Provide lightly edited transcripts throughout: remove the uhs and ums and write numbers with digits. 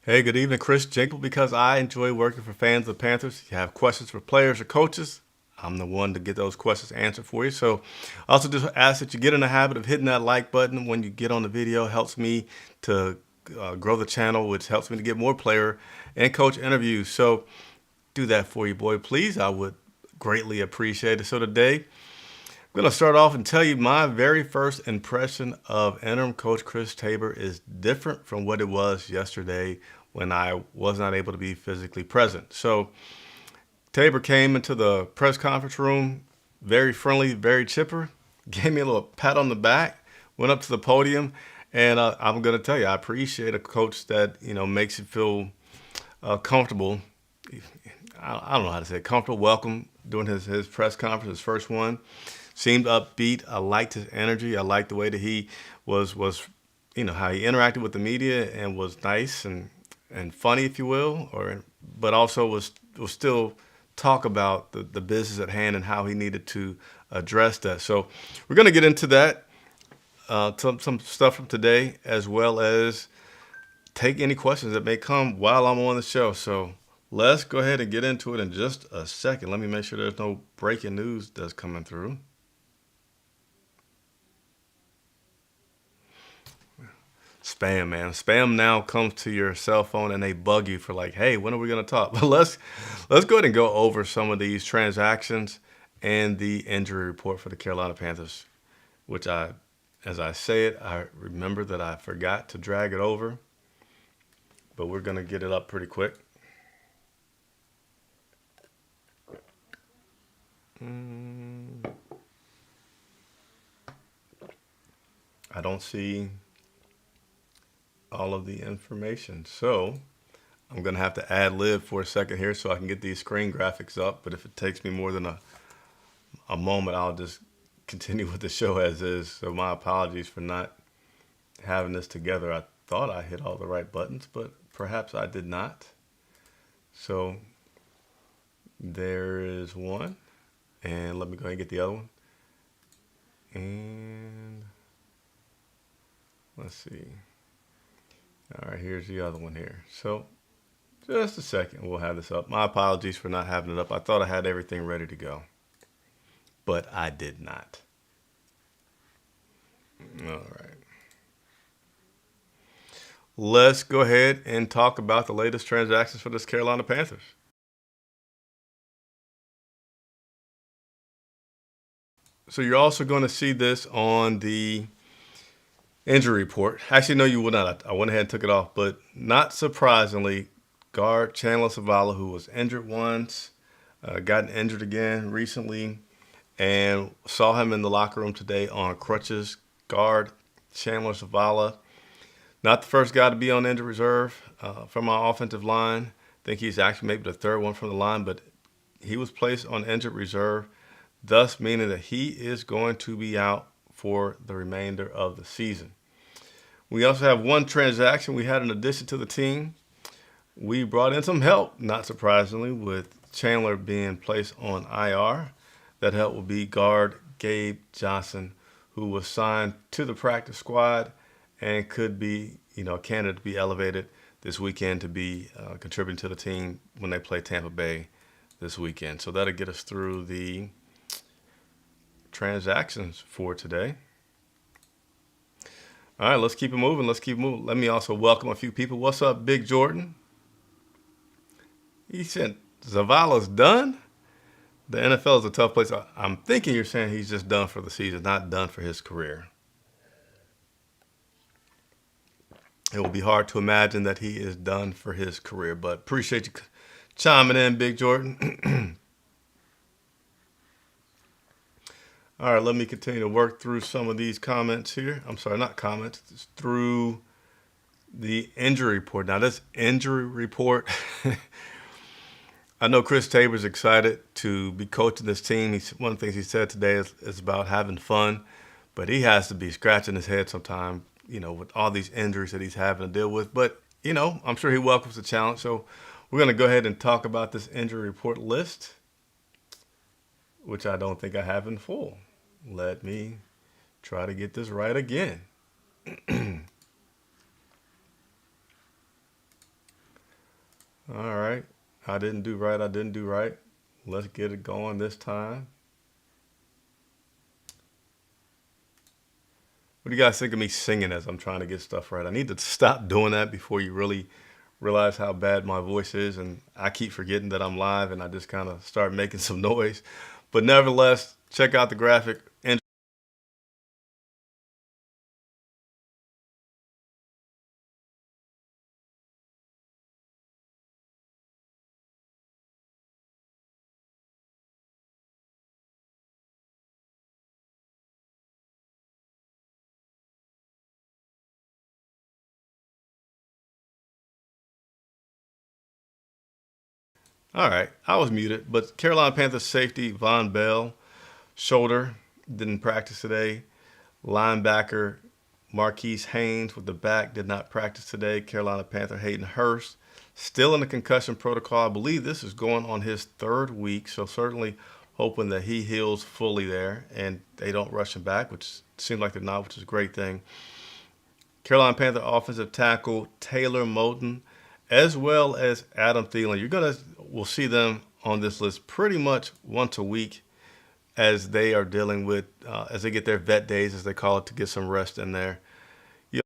Hey, good evening, Chris Jenkle. Because I enjoy working for fans of the Panthers. If you have questions for players or coaches, I'm the one to get those questions answered for you. So, I also just ask that you get in the habit of hitting that like button when you get on the video. It helps me to grow the channel, which helps me to get more player and coach interviews. So, do that for you, boy, please. I would greatly appreciate it. So, today, I'm going to start off and tell you my very first impression of interim coach Chris Tabor is different from what it was yesterday when I was not able to be physically present. So Tabor came into the press conference room, very friendly, very chipper, gave me a little pat on the back, went up to the podium, and I'm going to tell you, I appreciate a coach that makes you feel comfortable. I don't know how to say it, comfortable, welcome during his press conference, his first one. Seemed upbeat. I liked his energy. I liked the way that he was how he interacted with the media and was nice and funny, if you will, but also was still talk about the business at hand and how he needed to address that. So we're going to get into that, some stuff from today, as well as take any questions that may come while I'm on the show. So let's go ahead and get into it in just a second. Let me make sure there's no breaking news that's coming through. Spam, man. Spam now comes to your cell phone and they bug you for like, hey, when are we gonna talk? But let's go ahead and go over some of these transactions and the injury report for the Carolina Panthers, which as I say it, I remember that I forgot to drag it over, but we're gonna get it up pretty quick. I don't see all of the information, so I'm gonna have to ad lib for a second here so I can get these screen graphics up. But if it takes me more than a moment, I'll just continue with the show as is. So my apologies for not having this together. I thought I hit all the right buttons, but perhaps I did not. So there is one, and let me go ahead and get the other one. And let's see. All right, here's the other one here. So just a second, we'll have this up. My apologies for not having it up. I thought I had everything ready to go, but I did not. All right. Let's go ahead and talk about the latest transactions for this Carolina Panthers. So you're also going to see this on the injury report. Actually, no, you would not. I went ahead and took it off, but not surprisingly, guard Chandler Zavala, who was injured once, gotten injured again recently, and saw him in the locker room today on crutches. Guard Chandler Zavala, not the first guy to be on injured reserve from our offensive line. I think he's actually maybe the third one from the line, but he was placed on injured reserve, thus meaning that he is going to be out for the remainder of the season. We also have one transaction we had in addition to the team. We brought in some help, not surprisingly, with Chandler being placed on IR. That help will be guard Gabe Johnson, who was signed to the practice squad and could be, a candidate to be elevated this weekend to be contributing to the team when they play Tampa Bay this weekend. So that'll get us through the transactions for today. All right, let's keep it moving. Let me also welcome a few people. What's up, Big Jordan? He said Zavala's done. The NFL is a tough place. I'm thinking you're saying he's just done for the season, not done for his career. It will be hard to imagine that he is done for his career, but appreciate you chiming in, Big Jordan. All right, let me continue to work through some of these comments here. I'm sorry, not comments, it's through the injury report. Now, this injury report, I know Chris Tabor's excited to be coaching this team. One of the things he said today is about having fun, but he has to be scratching his head sometime, with all these injuries that he's having to deal with. But, I'm sure he welcomes the challenge. So we're going to go ahead and talk about this injury report list, which I don't think I have in full. Let me try to get this right again. All right. I didn't do right. I didn't do right. Let's get it going this time. What do you guys think of me singing as I'm trying to get stuff right? I need to stop doing that before you really realize how bad my voice is. And I keep forgetting that I'm live and I just kind of start making some noise. But nevertheless, check out the graphic. All right. I was muted. But Carolina Panthers safety Von Bell, shoulder, didn't practice today. Linebacker Marquise Haynes with the back did not practice today. Carolina Panther Hayden Hurst still in the concussion protocol. I believe this is going on his third week, so certainly hoping that he heals fully there and they don't rush him back, which seems like they're not, which is a great thing. Carolina Panther offensive tackle Taylor Moton, as well as Adam Thielen. We'll see them on this list pretty much once a week as they are dealing with, as they get their vet days, as they call it, to get some rest in there. You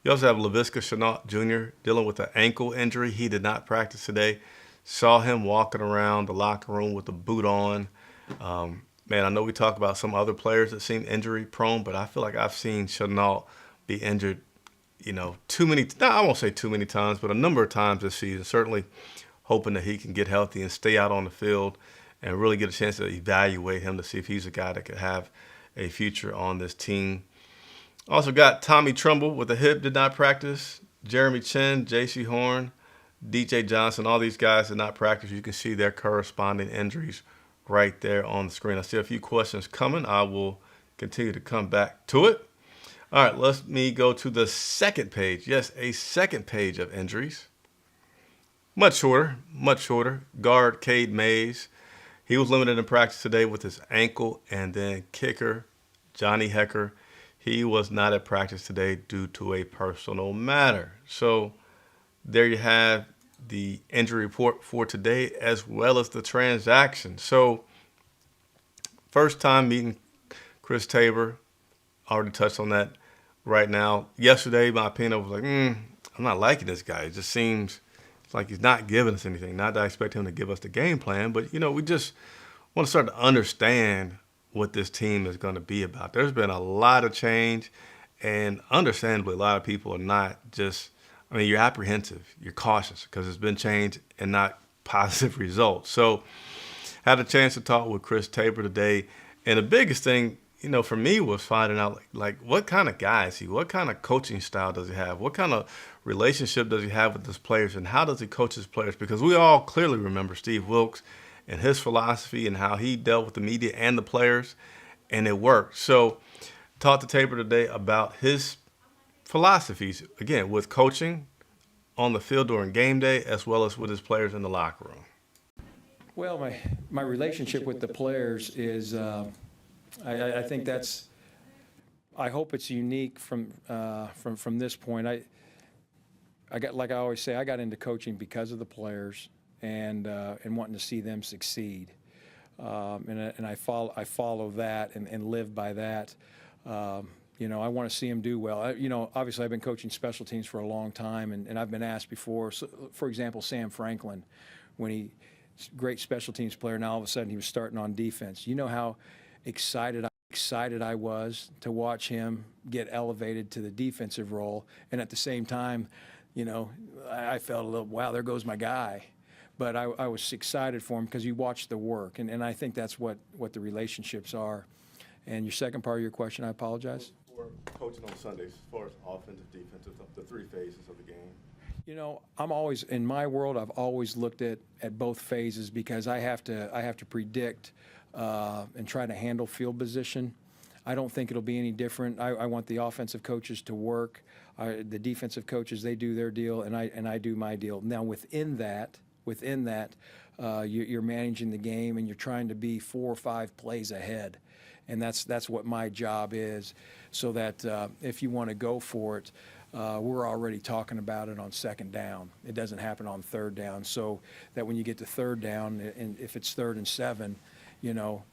you also have Laviska Shenault Jr. dealing with an ankle injury. He did not practice today. Saw him walking around the locker room with the boot on. Man, I know we talk about some other players that seem injury prone, but I feel like I've seen Shenault be injured, too many, no, I won't say too many times, but a number of times this season. Certainly hoping that he can get healthy and stay out on the field and really get a chance to evaluate him to see if he's a guy that could have a future on this team. Also got Tommy Trumbull with a hip, did not practice. Jeremy Chin, J.C. Horn, DJ Johnson, all these guys did not practice. You can see their corresponding injuries right there on the screen. I see a few questions coming. I will continue to come back to it. All right, let me go to the second page. Yes, a second page of injuries. Much shorter, much shorter. Guard Cade Mays. He was limited in practice today with his ankle. And then kicker Johnny Hecker. He was not at practice today due to a personal matter. So there you have the injury report for today as well as the transaction. So first time meeting Chris Tabor. Already touched on that right now. Yesterday, my opinion was like, I'm not liking this guy. It just seems like he's not giving us anything. Not that I expect him to give us the game plan, but, we just want to start to understand what this team is going to be about. There's been a lot of change, and understandably, a lot of people are not just, you're apprehensive, you're cautious because it's been change and not positive results. So had a chance to talk with Chris Tabor today, and the biggest thing, for me was finding out like what kind of guy is he? What kind of coaching style does he have? What kind of relationship does he have with his players, and how does he coach his players? Because we all clearly remember Steve Wilkes and his philosophy and how he dealt with the media and the players, and it worked. So talked to Tabor today about his philosophies, again, with coaching on the field during game day as well as with his players in the locker room. Well, my relationship with the players is, I think that's, I hope it's unique from this point. I got, like I always say, I got into coaching because of the players and wanting to see them succeed. And I follow that and live by that. I want to see them do well. Obviously I've been coaching special teams for a long time, and I've been asked before. So, for example, Sam Franklin, when he great special teams player, now all of a sudden he was starting on defense. You know how excited I was to watch him get elevated to the defensive role, and at the same time, I felt a little, wow, there goes my guy. But I was excited for him because you watch the work, and I think that's what the relationships are. And your second part of your question, I apologize? For coaching on Sundays, as far as offensive, defensive, the three phases of the game. I'm always, in my world, I've always looked at both phases because I have to predict and try to handle field position. I don't think it'll be any different. I want the offensive coaches to work. The defensive coaches, they do their deal, and I do my deal. Now, within that, you're managing the game, and you're trying to be 4 or 5 plays ahead. And that's what my job is, so that if you want to go for it, we're already talking about it on second down. It doesn't happen on third down, so that when you get to third down, and if it's 3rd and 7,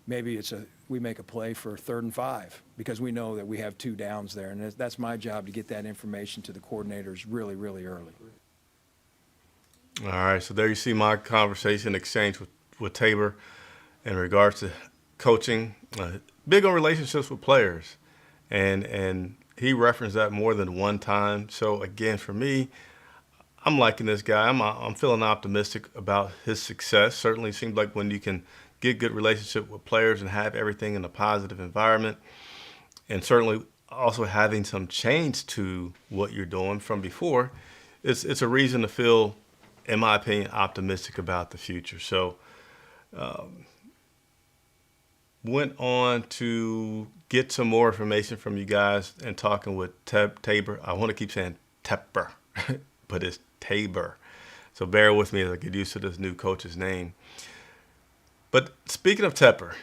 maybe we make a play for 3rd and 5, because we know that we have 2 downs there, and that's my job, to get that information to the coordinators really, really early. All right, so there you see my conversation exchange with Tabor in regards to coaching, big on relationships with players, and he referenced that more than one time. So again, for me, I'm liking this guy. I'm feeling optimistic about his success. Certainly seems like when you can get good relationship with players and have everything in a positive environment, and certainly also having some change to what you're doing from before, it's a reason to feel, in my opinion, optimistic about the future. So went on to get some more information from you guys and talking with Tabor. I want to keep saying Tepper, but it's Tabor. So bear with me as I get used to this new coach's name. But speaking of Tepper,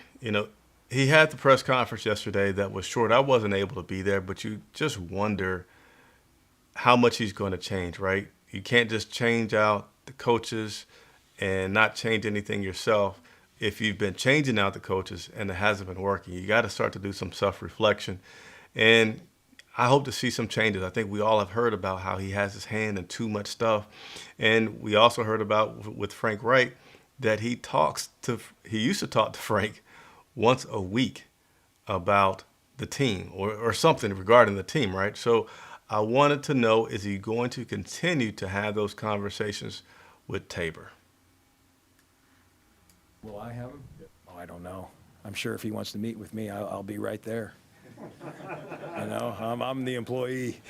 he had the press conference yesterday that was short. I wasn't able to be there, but you just wonder how much he's going to change, right? You can't just change out the coaches and not change anything yourself. If you've been changing out the coaches and it hasn't been working, you got to start to do some self-reflection. And I hope to see some changes. I think we all have heard about how he has his hand in too much stuff. And we also heard about with Frank Wright that he used to talk to Frank once a week about the team or something regarding the team, right? So I wanted to know, is he going to continue to have those conversations with Tabor? Will I have him? Oh, I don't know. I'm sure if he wants to meet with me, I'll be right there. I'm the employee.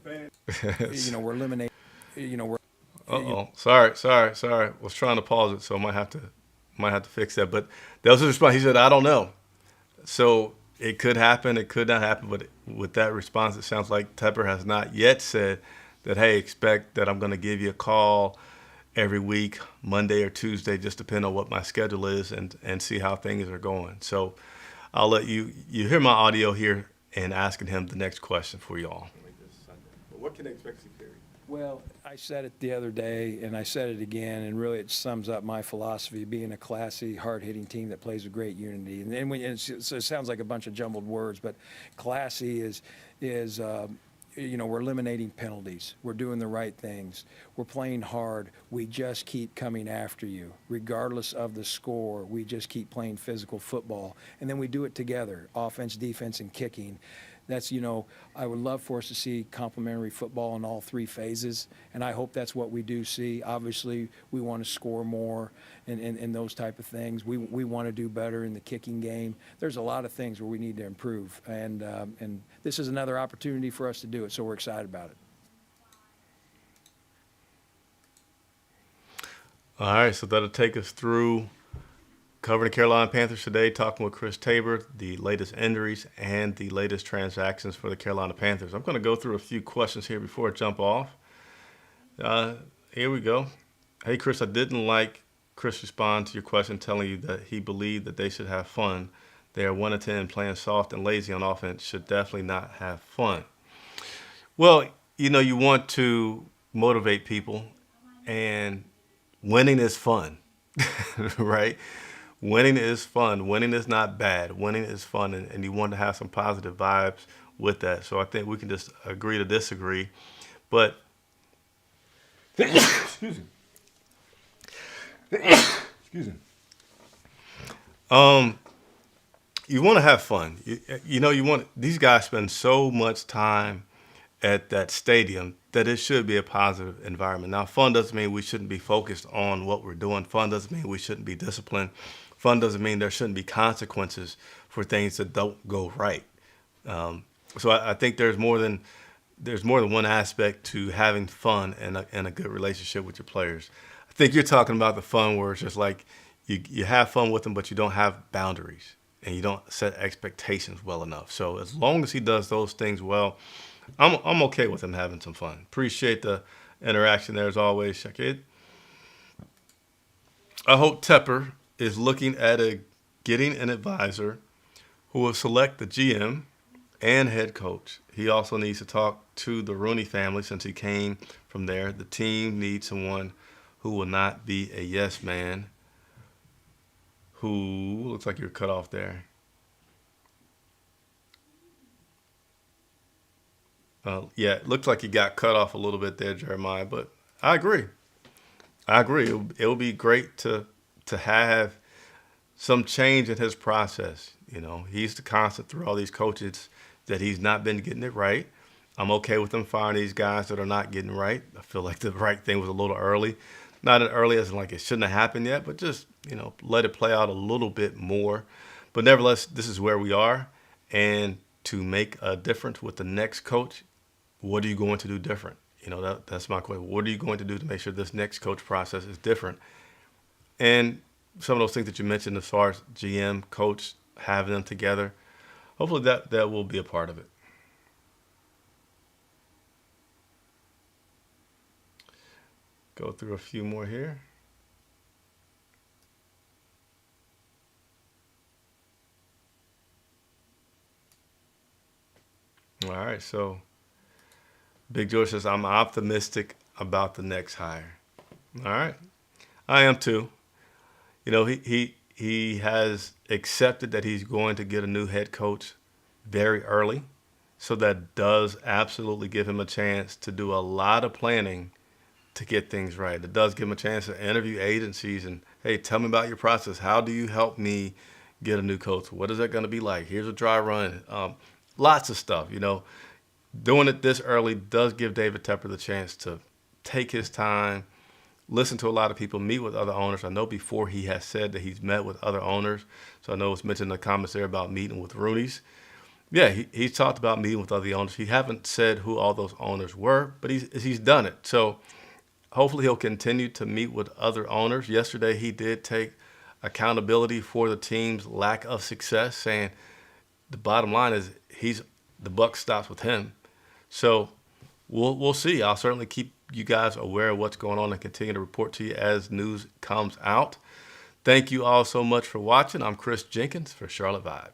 We're eliminating. Uh-oh. Sorry. Was trying to pause it, so I might have to fix that. But that was his response. He said, "I don't know." So it could happen, it could not happen. But with that response, it sounds like Tepper has not yet said that, hey, expect that I'm going to give you a call every week, Monday or Tuesday, just depending on what my schedule is, and see how things are going. So I'll let you hear my audio here and asking him the next question for y'all. What can they expect to see? Well, I said it the other day, and I said it again, and really it sums up my philosophy, being a classy, hard-hitting team that plays with great unity. And then so it sounds like a bunch of jumbled words, but classy is we're eliminating penalties. We're doing the right things. We're playing hard. We just keep coming after you. Regardless of the score, we just keep playing physical football. And then we do it together, offense, defense, and kicking. That's, I would love for us to see complementary football in all 3 phases, and I hope that's what we do see. Obviously, we want to score more and those type of things. We want to do better in the kicking game. There's a lot of things where we need to improve, and this is another opportunity for us to do it, so we're excited about it. All right, so that'll take us through covering the Carolina Panthers today, talking with Chris Tabor, the latest injuries and the latest transactions for the Carolina Panthers. I'm going to go through a few questions here before I jump off. Here we go. Hey, Chris, I didn't like Chris respond to your question telling you that he believed that they should have fun. They are 1-10, playing soft and lazy on offense, should definitely not have fun. Well, you want to motivate people, and winning is fun, right? Winning is fun. Winning is not bad. Winning is fun, and you want to have some positive vibes with that. So I think we can just agree to disagree. But excuse me. You want to have fun. You want these guys spend so much time at that stadium that it should be a positive environment. Now, fun doesn't mean we shouldn't be focused on what we're doing. Fun doesn't mean we shouldn't be disciplined. Fun doesn't mean there shouldn't be consequences for things that don't go right. So I think there's more than one aspect to having fun and a good relationship with your players. I think you're talking about the fun where it's just like you have fun with them, but you don't have boundaries and you don't set expectations well enough. So as long as he does those things well, I'm okay with him having some fun. Appreciate the interaction there as always, Shakid. I hope Tepper is looking at getting an advisor who will select the GM and head coach. He also needs to talk to the Rooney family since he came from there. The team needs someone who will not be a yes man, who looks like you're cut off there. Yeah, it looks like you got cut off a little bit there, Jeremiah, but I agree. I agree. It would be great to have some change in his process. You know, he's the constant through all these coaches that he's not been getting it right. I'm okay with him firing these guys that are not getting right. I feel like the right thing was a little early. Not as early as like it shouldn't have happened yet, but just, let it play out a little bit more. But nevertheless, this is where we are. And to make a difference with the next coach, what are you going to do different? That's my question. What are you going to do to make sure this next coach process is different? And some of those things that you mentioned as far as GM, coach, having them together, hopefully that will be a part of it. Go through a few more here. All right, so Big George says, I'm optimistic about the next hire. All right, I am too. He has accepted that he's going to get a new head coach very early. So that does absolutely give him a chance to do a lot of planning to get things right. It does give him a chance to interview agencies and, hey, tell me about your process. How do you help me get a new coach? What is that going to be like? Here's a dry run. Lots of stuff, Doing it this early does give David Tepper the chance to take his time, listen to a lot of people, meet with other owners. I know before he has said that he's met with other owners. So I know it's mentioned in the comments there about meeting with Rooney's. Yeah, he's talked about meeting with other owners. He haven't said who all those owners were, but he's done it. So hopefully he'll continue to meet with other owners. Yesterday he did take accountability for the team's lack of success, saying the bottom line is the buck stops with him. So we'll see. I'll certainly keep you guys aware of what's going on and continue to report to you as news comes out. Thank you all so much for watching. I'm Chris Jenkins for Charlotte Vibe.